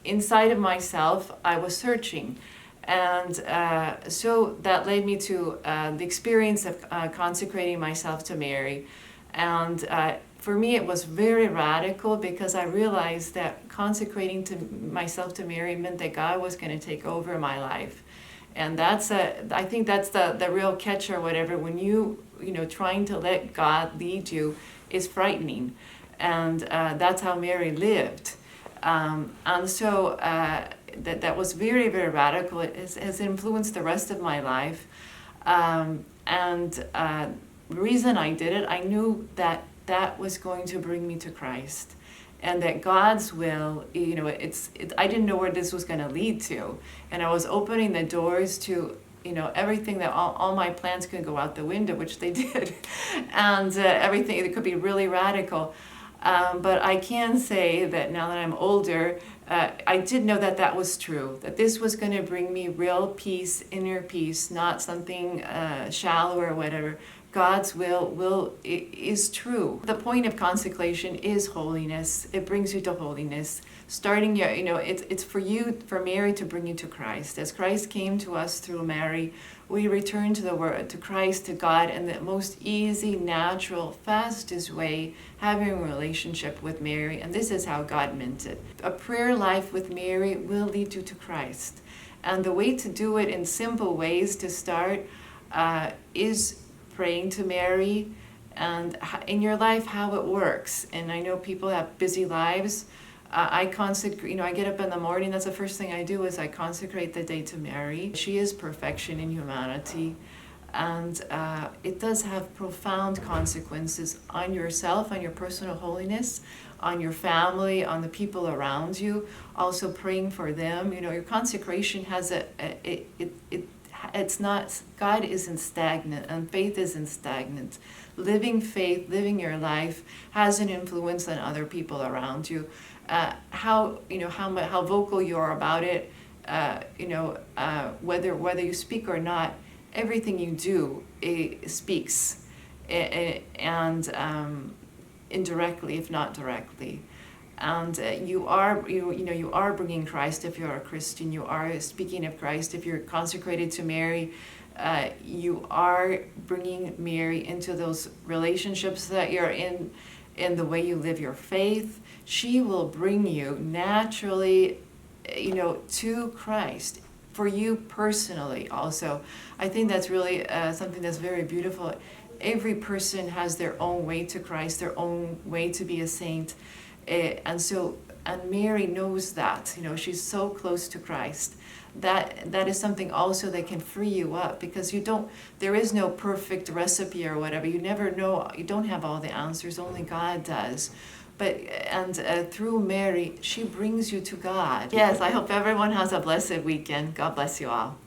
inside of myself, I was searching. And so that led me to the experience of consecrating myself to Mary. And for me, it was very radical because I realized that consecrating myself to Mary meant that God was going to take over my life. And I think that's the real catch or whatever, when trying to let God lead you is frightening. And that's how Mary lived. And so that was very, very radical. It has influenced the rest of my life. The reason I did it, I knew that was going to bring me to Christ. And that God's will, I didn't know where this was going to lead to. And I was opening the doors to, everything that all my plans could go out the window, which they did. And everything, it could be really radical. But I can say that now that I'm older, I did know that was true, that this was going to bring me real peace, inner peace, not something shallow or whatever. God's will is true. The point of consecration is holiness. It brings you to holiness. Starting your, it's for Mary to bring you to Christ. As Christ came to us through Mary, we return to Christ, to God, in the most easy, natural, fastest way, having a relationship with Mary. And this is how God meant it. A prayer life with Mary will lead you to Christ. And the way to do it in simple ways to start is praying to Mary, and in your life how it works. And I know people have busy lives. I consecrate, I get up in the morning, that's the first thing I do, is I consecrate the day to Mary. She is perfection in humanity, and it does have profound consequences on yourself, on your personal holiness, on your family, on the people around you, also praying for them. Your consecration has it's not, God isn't stagnant, and faith isn't stagnant. Living faith, living your life has an influence on other people around you. How vocal you are about it, whether you speak or not, everything you do speaks, and indirectly, if not directly. And you are bringing Christ if you're a Christian. You are speaking of Christ if you're consecrated to Mary. You are bringing Mary into those relationships that you're in the way you live your faith. She will bring you naturally, to Christ for you personally. Also, I think that's really something that's very beautiful. Every person has their own way to Christ, their own way to be a saint. And Mary knows that, she's so close to Christ. That is something also that can free you up, because there is no perfect recipe or whatever. You never know, you don't have all the answers, only God does. And through Mary, she brings you to God. Yes, I hope everyone has a blessed weekend. God bless you all.